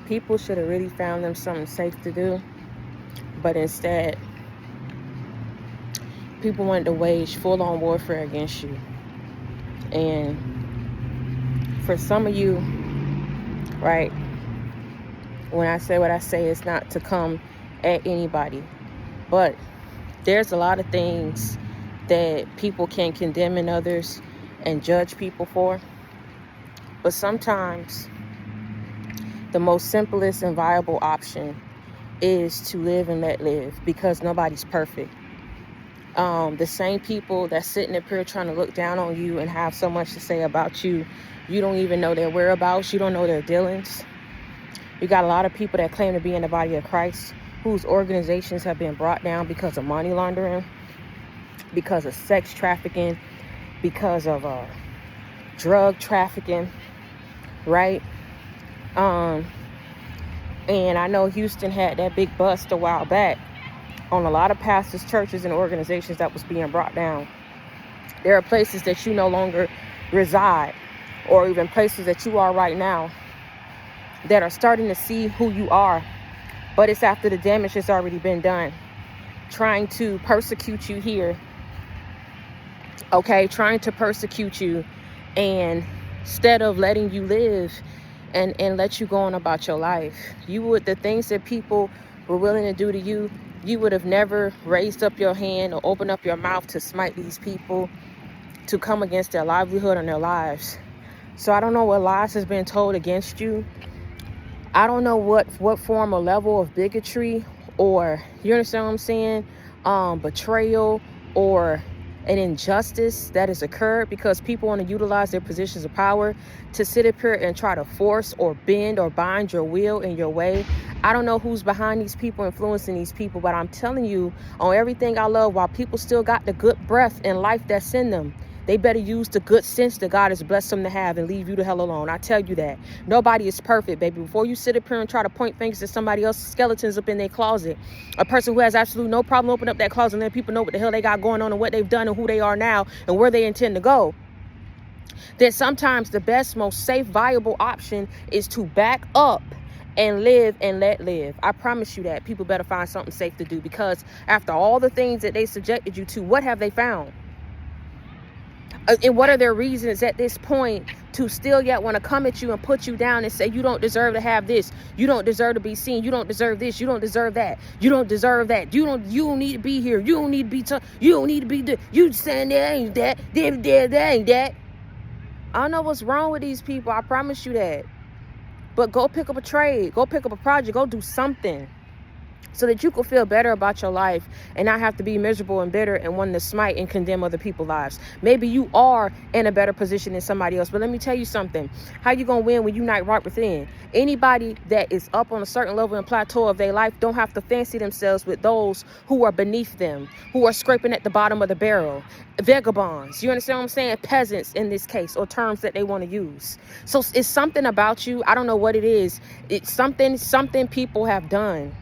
People should have really found them something safe to do, but instead, people wanted to wage full-on warfare against you. And for some of you, right, when I say what I say, it's not to come at anybody, but there's a lot of things that people can condemn in others and judge people for. But sometimes the most simplest and viable option is to live and let live, because nobody's perfect. The same people that's sitting up here trying to look down on you and have so much to say about you, you don't even know their whereabouts, you don't know their dealings. You got a lot of people that claim to be in the body of Christ whose organizations have been brought down because of money laundering, because of sex trafficking, because of drug trafficking, right? And I know Houston had that big bust a while back on a lot of pastors, churches, and organizations that was being brought down. There are places that you no longer reside, or even places that you are right now, that are starting to see who you are, but it's after the damage has already been done, trying to persecute you here, okay, trying to persecute you, and instead of letting you live and let you go on about your life, the things that people were willing to do to you, you would have never raised up your hand or opened up your mouth to smite these people, to come against their livelihood and their lives. So I don't know what lies has been told against you. I don't know what form or level of bigotry, or, you understand what I'm saying, betrayal or an injustice that has occurred, because people want to utilize their positions of power to sit up here and try to force or bend or bind your will in your way. I don't know who's behind these people, influencing these people, but I'm telling you, on everything I love, while people still got the good breath and life that's in them, they better use the good sense that God has blessed them to have and leave you the hell alone. I tell you that. Nobody is perfect, baby. Before you sit up here and try to point fingers at somebody else's skeletons up in their closet, a person who has absolutely no problem opening up that closet and letting people know what the hell they got going on and what they've done and who they are now and where they intend to go, that sometimes the best, most safe, viable option is to back up and live and let live. I promise you that. People better find something safe to do, because after all the things that they subjected you to, what have they found? And what are their reasons at this point to still yet want to come at you and put you down and say you don't deserve to have this, you don't deserve to be seen, you don't deserve this, you don't deserve that, you don't deserve that, you don't need to be here, you don't need to be you don't need to be you saying there ain't that, there ain't that. I don't know what's wrong with these people, I promise you that. But go pick up a trade, go pick up a project, go do something, so that you can feel better about your life and not have to be miserable and bitter and wanting to smite and condemn other people's lives. Maybe you are in a better position than somebody else, but let me tell you something. How you gonna win when you not right within? Anybody that is up on a certain level and plateau of their life don't have to fancy themselves with those who are beneath them, who are scraping at the bottom of the barrel. Vagabonds, you understand what I'm saying? Peasants in this case, or terms that they want to use. So it's something about you, I don't know what it is. It's something people have done.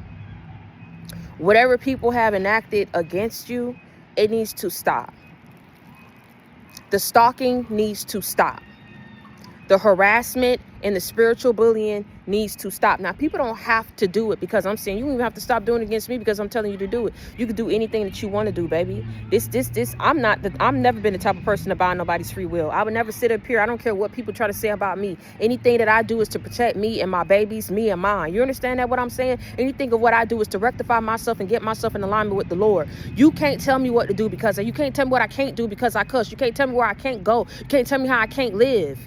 Whatever people have enacted against you, it needs to stop. The stalking needs to stop. The harassment and the spiritual bullying needs to stop. Now, people don't have to do it, because I'm saying you don't even have to stop doing it against me, because I'm telling you to do it. You can do anything that you want to do, baby. I've never been the type of person to buy nobody's free will. I would never sit up here. I don't care what people try to say about me. Anything that I do is to protect me and my babies, me and mine. You understand that what I'm saying? Anything of what I do is to rectify myself and get myself in alignment with the Lord. You can't tell me what to do, because you can't tell me what I can't do because I cuss. You can't tell me where I can't go. You can't tell me how I can't live.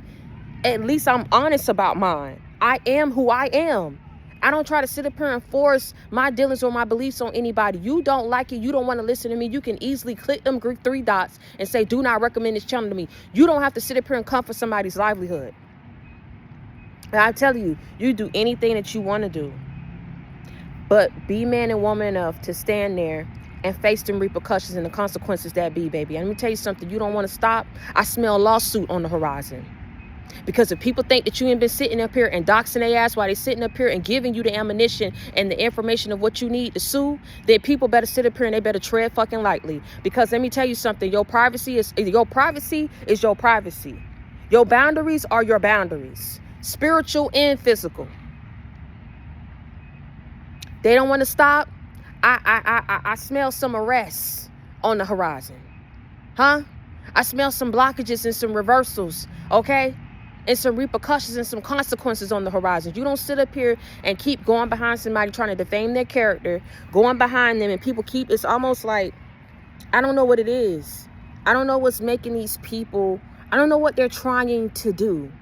At least I'm honest about mine. I am who I am. I don't try to sit up here and force my dealings or my beliefs on anybody. You don't like it, you don't want to listen to me, you can easily click them three dots and say, do not recommend this channel to me. You don't have to sit up here and comfort somebody's livelihood. And I tell you, you do anything that you want to do. But be man and woman enough to stand there and face them repercussions and the consequences that be, baby. And let me tell you something, you don't want to stop. I smell a lawsuit on the horizon. Because if people think that you ain't been sitting up here and doxing their ass while they sitting up here and giving you the ammunition and the information of what you need to sue, then people better sit up here and they better tread fucking lightly. Because let me tell you something, your privacy is your privacy. Your boundaries are your boundaries, spiritual and physical. They don't want to stop. I smell some arrests on the horizon. Huh? I smell some blockages and some reversals, okay? And some repercussions and some consequences on the horizon. You don't sit up here and keep going behind somebody trying to defame their character, going behind them, and people keep, it's almost like, I don't know what it is. I don't know what's making these people, I don't know what they're trying to do.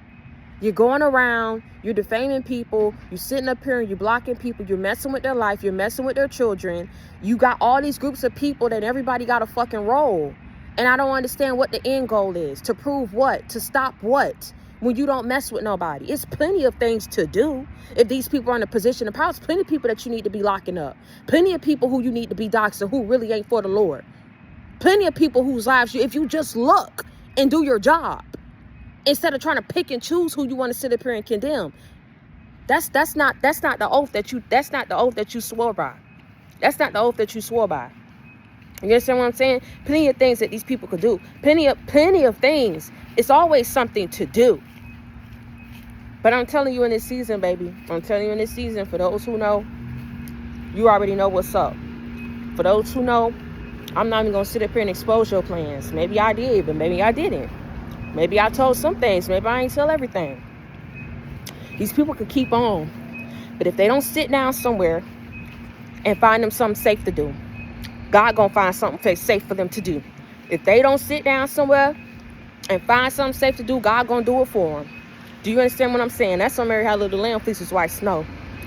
You're going around, you're defaming people, you're sitting up here and you're blocking people, you're messing with their life, you're messing with their children. You got all these groups of people that everybody got a fucking role. And I don't understand what the end goal is. To prove what? To stop what? When you don't mess with nobody. It's plenty of things to do. If these people are in a position of power, it's plenty of people that you need to be locking up. Plenty of people who you need to be doxing who really ain't for the Lord. Plenty of people whose lives if you just look and do your job, instead of trying to pick and choose who you want to sit up here and condemn. That's not the oath that you swore by. That's not the oath that you swore by. You understand what I'm saying? Plenty of things that these people could do. Plenty of things. It's always something to do. But I'm telling you in this season, baby. I'm telling you in this season, for those who know, you already know what's up. For those who know, I'm not even going to sit up here and expose your plans. Maybe I did, but maybe I didn't. Maybe I told some things. Maybe I ain't tell everything. These people could keep on. But if they don't sit down somewhere and find them something safe to do, God gonna find something safe for them to do. If they don't sit down somewhere and find something safe to do, God gonna do it for them. Do you understand what I'm saying? That's why Mary had a little lamb fleeces white snow.